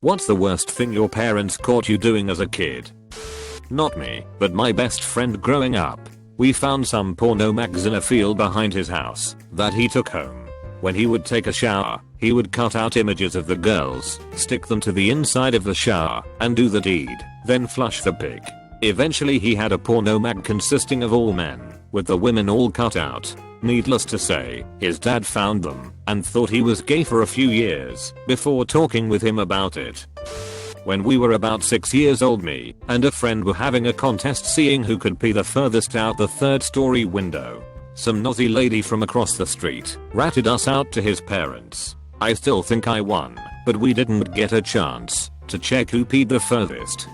What's the worst thing your parents caught you doing as a kid? Not me, but my best friend growing up. We found some porno mags in a field behind his house that he took home. When he would take a shower, he would cut out images of the girls, stick them to the inside of the shower, and do the deed, then flush the pig. Eventually he had a porno mag consisting of all men, with the women all cut out. Needless to say, his dad found them and thought he was gay for a few years before talking with him about it. When we were about 6 years old, me and a friend were having a contest seeing who could pee the furthest out the 3rd story window. Some nosy lady from across the street ratted us out to his parents. I still think I won, but we didn't get a chance to check who peed the furthest.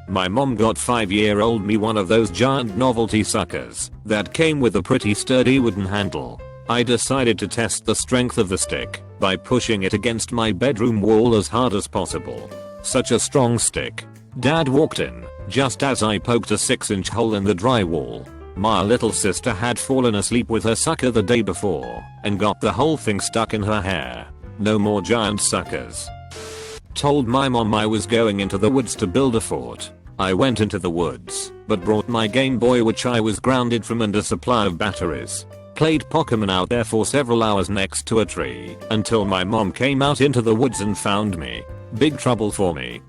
My mom got 5-year-old me one of those giant novelty suckers that came with a pretty sturdy wooden handle. I decided to test the strength of the stick by pushing it against my bedroom wall as hard as possible. Such a strong stick. Dad walked in just as I poked a 6-inch hole in the drywall. My little sister had fallen asleep with her sucker the day before and got the whole thing stuck in her hair. No more giant suckers. Told my mom I was going into the woods to build a fort. I went into the woods, but brought my Game Boy, which I was grounded from, and a supply of batteries. Played Pokemon out there for several hours next to a tree until my mom came out into the woods and found me. Big trouble for me.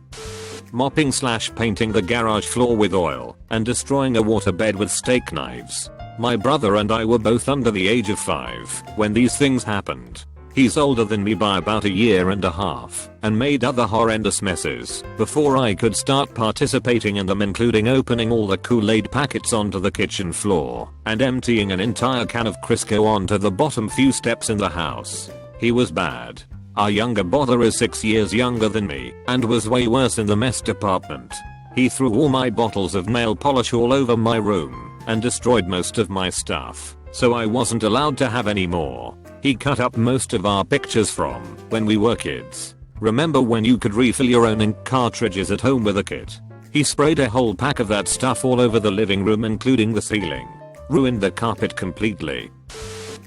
Mopping/painting the garage floor with oil and destroying a waterbed with steak knives. My brother and I were both under the age of 5 when these things happened. He's older than me by about a year and a half and made other horrendous messes before I could start participating in them, including opening all the Kool-Aid packets onto the kitchen floor and emptying an entire can of Crisco onto the bottom few steps in the house. He was bad. Our younger brother is 6 years younger than me and was way worse in the mess department. He threw all my bottles of nail polish all over my room and destroyed most of my stuff, so I wasn't allowed to have any more. He cut up most of our pictures from when we were kids. Remember when you could refill your own ink cartridges at home with a kit? He sprayed a whole pack of that stuff all over the living room, including the ceiling. Ruined the carpet completely.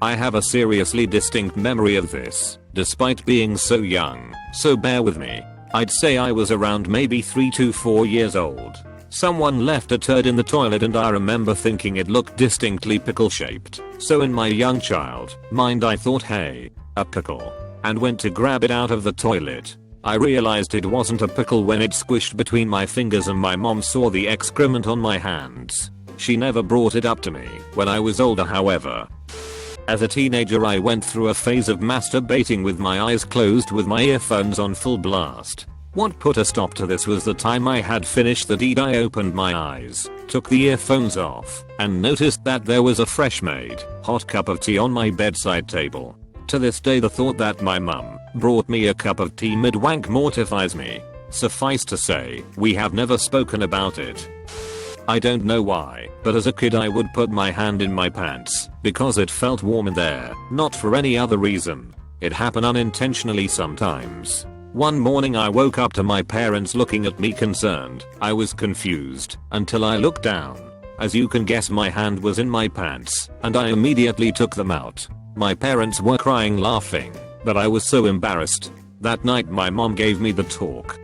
I have a seriously distinct memory of this, despite being so young, so bear with me. I'd say I was around maybe 3 to 4 years old. Someone left a turd in the toilet and I remember thinking it looked distinctly pickle shaped. So in my young child mind I thought, hey, a pickle, and went to grab it out of the toilet. I realized it wasn't a pickle when it squished between my fingers and my mom saw the excrement on my hands. She never brought it up to me when I was older, however. As a teenager I went through a phase of masturbating with my eyes closed with my earphones on full blast. What put a stop to this was the time I had finished the deed. I opened my eyes, took the earphones off, and noticed that there was a fresh made, hot cup of tea on my bedside table. To this day the thought that my mum brought me a cup of tea mid-wank mortifies me. Suffice to say, we have never spoken about it. I don't know why, but as a kid I would put my hand in my pants because it felt warm in there, not for any other reason. It happened unintentionally sometimes. One morning I woke up to my parents looking at me concerned. I was confused until I looked down. As you can guess, my hand was in my pants and I immediately took them out. My parents were crying laughing, but I was so embarrassed. That night my mom gave me the talk.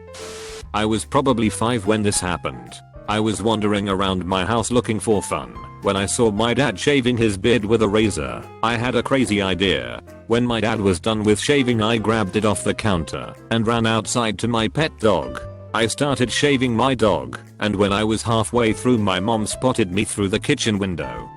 I was probably 5 when this happened. I was wandering around my house looking for fun when I saw my dad shaving his beard with a razor. I had a crazy idea. When my dad was done with shaving I grabbed it off the counter and ran outside to my pet dog. I started shaving my dog, and when I was halfway through my mom spotted me through the kitchen window.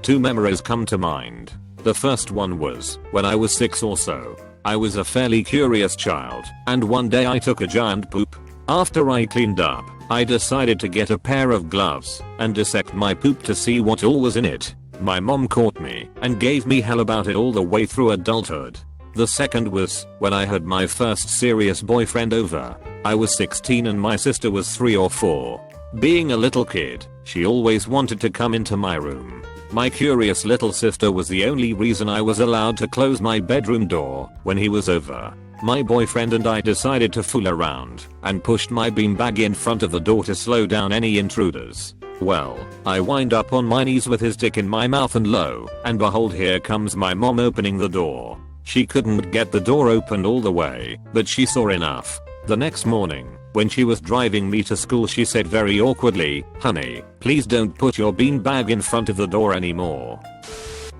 2 memories come to mind. The first one was when I was 6 or so. I was a fairly curious child, and one day I took a giant poop. After I cleaned up, I decided to get a pair of gloves and dissect my poop to see what all was in it. My mom caught me and gave me hell about it all the way through adulthood. The second was when I had my first serious boyfriend over. I was 16 and my sister was 3 or 4. Being a little kid, she always wanted to come into my room. My curious little sister was the only reason I was allowed to close my bedroom door when he was over. My boyfriend and I decided to fool around and pushed my beanbag in front of the door to slow down any intruders. Well, I wind up on my knees with his dick in my mouth and lo and behold, here comes my mom opening the door. She couldn't get the door opened all the way, but she saw enough. The next morning, when she was driving me to school, she said very awkwardly, "Honey, please don't put your beanbag in front of the door anymore."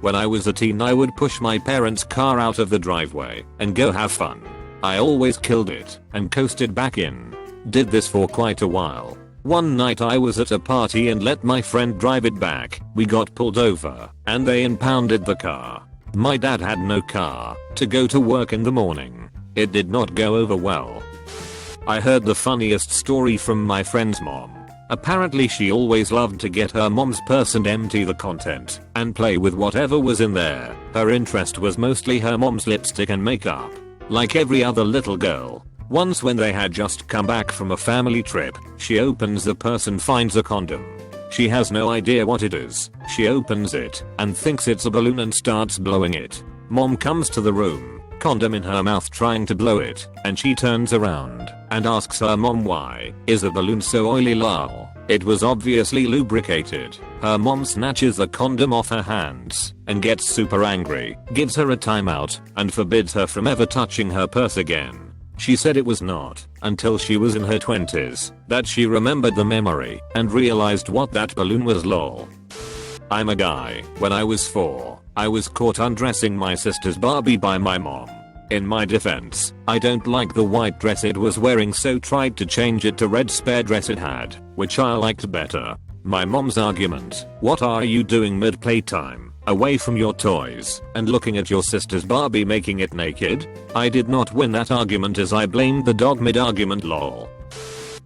When I was a teen, I would push my parents' car out of the driveway and go have fun. I always killed it and coasted back in. Did this for quite a while. One night I was at a party and let my friend drive it back. We got pulled over and they impounded the car. My dad had no car to go to work in the morning. It did not go over well. I heard the funniest story from my friend's mom. Apparently she always loved to get her mom's purse and empty the content and play with whatever was in there. Her interest was mostly her mom's lipstick and makeup. Like every other little girl. Once when they had just come back from a family trip, she opens the purse and finds a condom. She has no idea what it is. She opens it and thinks it's a balloon and starts blowing it. Mom comes to the room, condom in her mouth trying to blow it, and she turns around and asks her mom why is a balloon so oily lol. It was obviously lubricated. Her mom snatches the condom off her hands and gets super angry, gives her a timeout, and forbids her from ever touching her purse again. She said it was not until she was in her 20s that she remembered the memory and realized what that balloon was lol. I'm a guy. When I was 4, I was caught undressing my sister's Barbie by my mom. In my defense, I don't like the white dress it was wearing, so tried to change it to red spare dress it had, which I liked better. My mom's argument, "What are you doing mid playtime, away from your toys, and looking at your sister's Barbie making it naked?" I did not win that argument as I blamed the dog mid argument lol.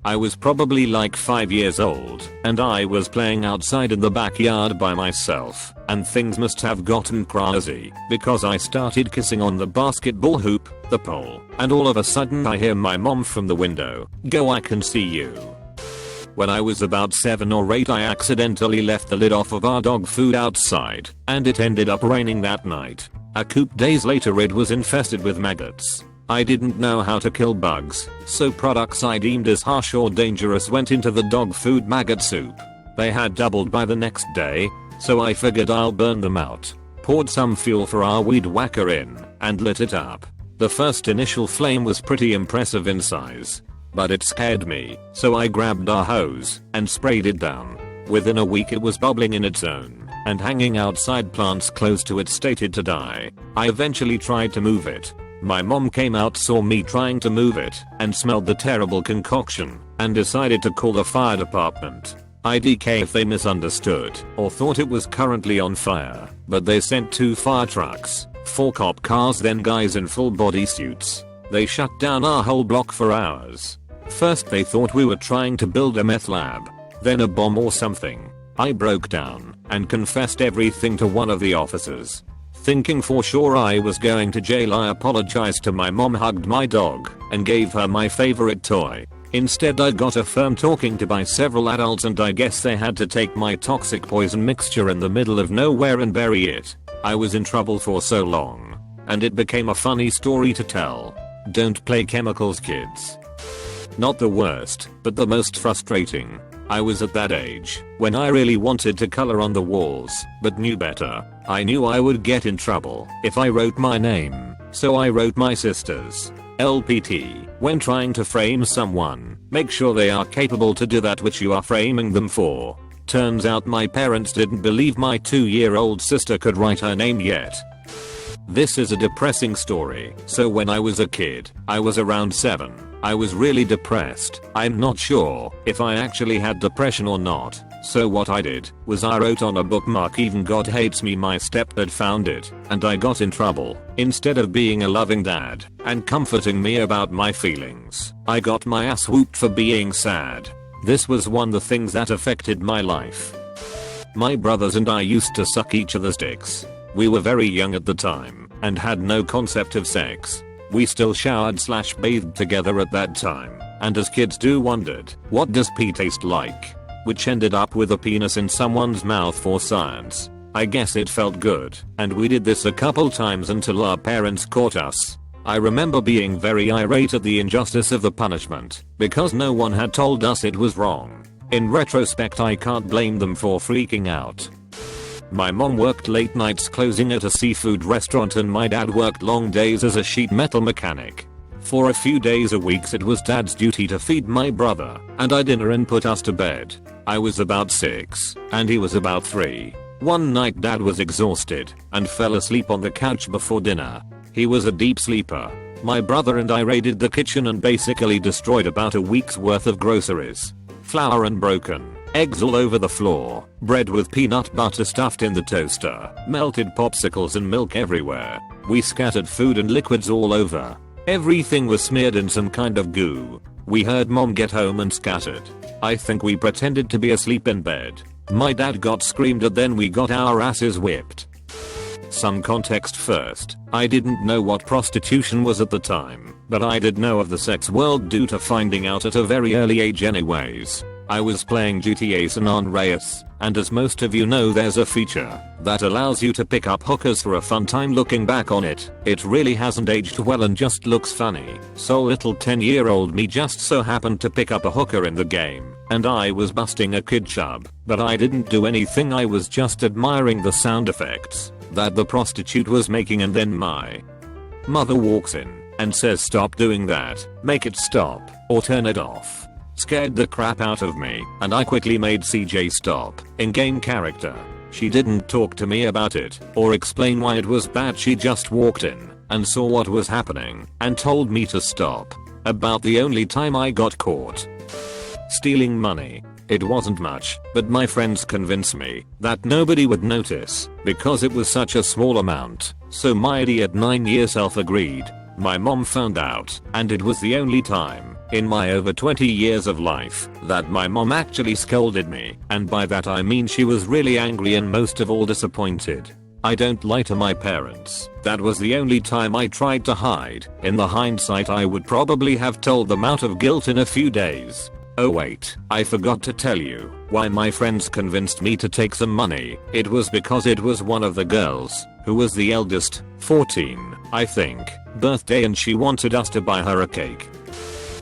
I was probably like 5 years old, and I was playing outside in the backyard by myself, and things must have gotten crazy, because I started kissing on the basketball hoop, the pole, and all of a sudden I hear my mom from the window, "Go, I can see you." When I was about 7 or 8, I accidentally left the lid off of our dog food outside, and it ended up raining that night. A couple days later it was infested with maggots. I didn't know how to kill bugs, so products I deemed as harsh or dangerous went into the dog food maggot soup. They had doubled by the next day, so I figured I'll burn them out. Poured some fuel for our weed whacker in, and lit it up. The first initial flame was pretty impressive in size, but it scared me, so I grabbed our hose and sprayed it down. Within a week it was bubbling in its own, and hanging outside plants close to it stated to die. I eventually tried to move it. My mom came out, saw me trying to move it, and smelled the terrible concoction, and decided to call the fire department. IDK if they misunderstood or thought it was currently on fire, but they sent 2 fire trucks, 4 cop cars, then guys in full body suits. They shut down our whole block for hours. First they thought we were trying to build a meth lab, then a bomb or something. I broke down and confessed everything to one of the officers. Thinking for sure I was going to jail, I apologized to my mom, hugged my dog, and gave her my favorite toy. Instead I got a firm talking to by several adults, and I guess they had to take my toxic poison mixture in the middle of nowhere and bury it. I was in trouble for so long, and it became a funny story to tell. Don't play chemicals, kids. Not the worst, but the most frustrating. I was at that age when I really wanted to color on the walls, but knew better. I knew I would get in trouble if I wrote my name, so I wrote my sister's. LPT. When trying to frame someone, make sure they are capable to do that which you are framing them for. Turns out my parents didn't believe my 2-year-old sister could write her name yet. This is a depressing story. So when I was a kid, I was around 7. I was really depressed. I'm not sure if I actually had depression or not. So what I did was I wrote on a bookmark, "Even God hates me." My stepdad found it, and I got in trouble. Instead of being a loving dad and comforting me about my feelings, I got my ass whooped for being sad. This was one of the things that affected my life. My brothers and I used to suck each other's dicks. We were very young at the time and had no concept of sex. We still showered/bathed together at that time, and as kids do wondered, what does pee taste like? Which ended up with a penis in someone's mouth for science. I guess it felt good, and we did this a couple times until our parents caught us. I remember being very irate at the injustice of the punishment, because no one had told us it was wrong. In retrospect, I can't blame them for freaking out. My mom worked late nights closing at a seafood restaurant, and my dad worked long days as a sheet metal mechanic. For a few days or weeks it was dad's duty to feed my brother and I dinner and put us to bed. I was about 6 and he was about 3. One night dad was exhausted and fell asleep on the couch before dinner. He was a deep sleeper. My brother and I raided the kitchen and basically destroyed about a week's worth of groceries. Flour and broken eggs all over the floor, bread with peanut butter stuffed in the toaster, melted popsicles and milk everywhere. We scattered food and liquids all over. Everything was smeared in some kind of goo. We heard mom get home and scattered. I think we pretended to be asleep in bed. My dad got screamed at, then we got our asses whipped. Some context first. I didn't know what prostitution was at the time, but I did know of the sex world due to finding out at a very early age anyways. I was playing GTA San Andreas, and as most of you know, there's a feature that allows you to pick up hookers for a fun time. Looking back on it, it really hasn't aged well and just looks funny. So little 10-year-old me just so happened to pick up a hooker in the game, and I was busting a kid chub, but I didn't do anything. I was just admiring the sound effects that the prostitute was making, and then my mother walks in and says, "Stop doing that, make it stop, or turn it off." Scared the crap out of me, and I quickly made CJ stop. In-game character. She didn't talk to me about it or explain why it was bad. She just walked in and saw what was happening and told me to stop. About the only time I got caught stealing money. It wasn't much, but my friends convinced me that nobody would notice because it was such a small amount. So my idiot 9-year self agreed. My mom found out, and it was the only time in my over 20 years of life that my mom actually scolded me, and by that I mean she was really angry and most of all disappointed. I don't lie to my parents. That was the only time I tried to hide. In the hindsight, I would probably have told them out of guilt in a few days. Oh wait, I forgot to tell you why my friends convinced me to take some money. It was because it was one of the girls who was the eldest, 14, I think, birthday, and she wanted us to buy her a cake.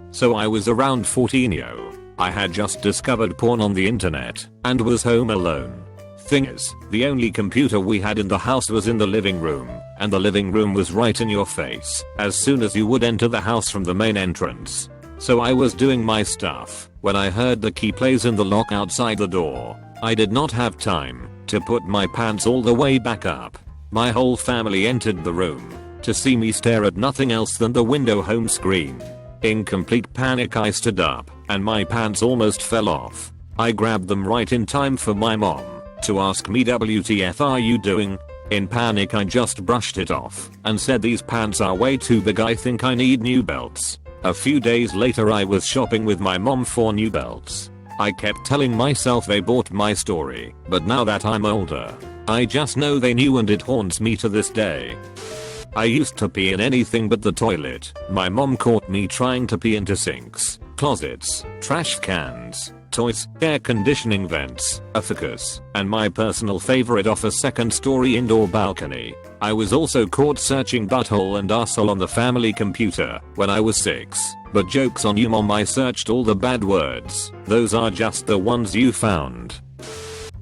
So I was around 14-yo. I had just discovered porn on the internet and was home alone. Thing is, the only computer we had in the house was in the living room, and the living room was right in your face as soon as you would enter the house from the main entrance. So I was doing my stuff when I heard the key plays in the lock outside the door. I did not have time to put my pants all the way back up. My whole family entered the room to see me stare at nothing else than the window home screen. In complete panic, I stood up and my pants almost fell off. I grabbed them right in time for my mom to ask me, "WTF are you doing?" In panic, I just brushed it off and said, "These pants are way too big, I think I need new belts." A few days later, I was shopping with my mom for new belts. I kept telling myself they bought my story, but now that I'm older, I just know they knew, and it haunts me to this day. I used to pee in anything but the toilet. My mom caught me trying to pee into sinks, closets, trash cans, toys, air conditioning vents, a ficus, and my personal favorite, off a second-story indoor balcony. I was also caught searching butthole and arsehole on the family computer when I was 6. But joke's on you, mom, I searched all the bad words. Those are just the ones you found.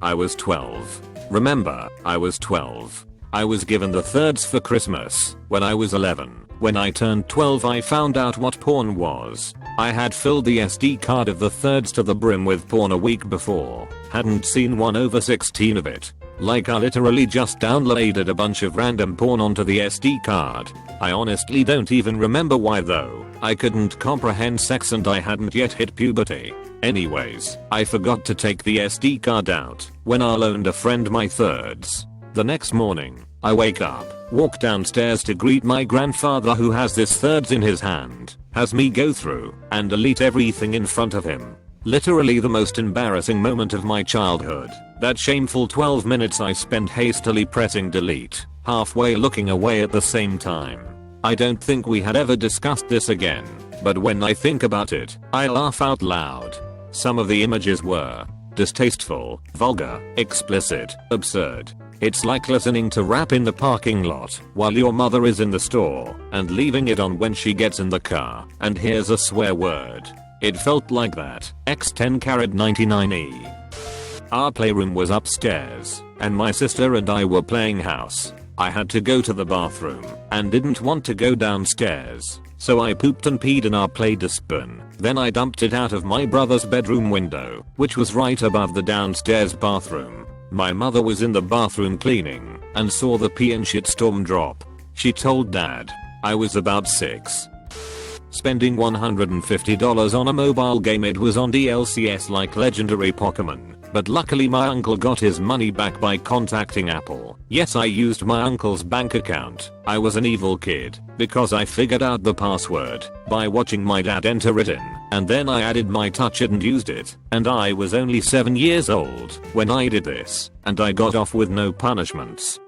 I was 12. Remember, I was 12. I was given the thirds for Christmas when I was 11. When I turned 12, I found out what porn was. I had filled the SD card of the thirds to the brim with porn a week before. Hadn't seen one over 16 of it. Like, I literally just downloaded a bunch of random porn onto the SD card. I honestly don't even remember why though. I couldn't comprehend sex and I hadn't yet hit puberty. Anyways, I forgot to take the SD card out when I loaned a friend my thirds. The next morning, I wake up, walk downstairs to greet my grandfather, who has this thirds in his hand, has me go through and delete everything in front of him. Literally the most embarrassing moment of my childhood. That shameful 12 minutes I spent hastily pressing delete, halfway looking away at the same time. I don't think we had ever discussed this again, but when I think about it, I laugh out loud. Some of the images were distasteful, vulgar, explicit, absurd. It's like listening to rap in the parking lot while your mother is in the store and leaving it on when she gets in the car and hears a swear word. It felt like that. X10 carat 99E. Our playroom was upstairs and my sister and I were playing house. I had to go to the bathroom and didn't want to go downstairs. So I pooped and peed in our play dustbin. Then I dumped it out of my brother's bedroom window, which was right above the downstairs bathroom. My mother was in the bathroom cleaning and saw the pee and shit storm drop. She told dad. I was about 6. Spending $150 on a mobile game. It was on DLCS like legendary Pokemon. But luckily my uncle got his money back by contacting Apple. Yes, I used my uncle's bank account. I was an evil kid because I figured out the password by watching my dad enter it in, and then I added my touch it and used it, and I was only 7 years old when I did this, and I got off with no punishments.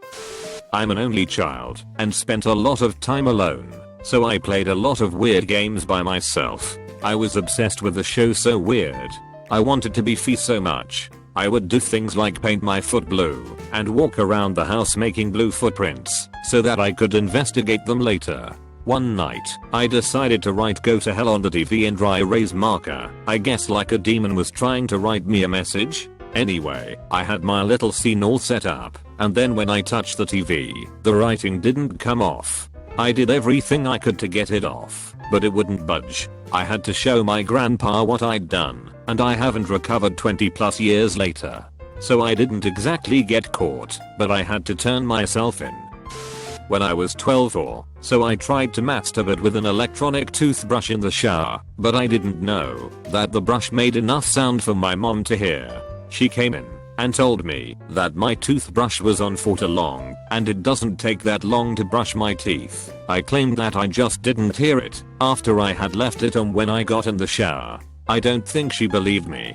I'm an only child and spent a lot of time alone, so I played a lot of weird games by myself. I was obsessed with the show So Weird. I wanted to be Fee so much. I would do things like paint my foot blue and walk around the house making blue footprints so that I could investigate them later. One night, I decided to write "Go to Hell" on the TV in dry erase marker. I guess like a demon was trying to write me a message. Anyway, I had my little scene all set up, and then when I touched the TV, the writing didn't come off. I did everything I could to get it off, but it wouldn't budge. I had to show my grandpa what I'd done, and I haven't recovered 20+ years later. So I didn't exactly get caught, but I had to turn myself in. When I was 12 or so, I tried to masturbate with an electronic toothbrush in the shower, but I didn't know that the brush made enough sound for my mom to hear. She came in and told me that my toothbrush was on for too long and it doesn't take that long to brush my teeth. I claimed that I just didn't hear it after I had left it on when I got in the shower. I don't think she believed me.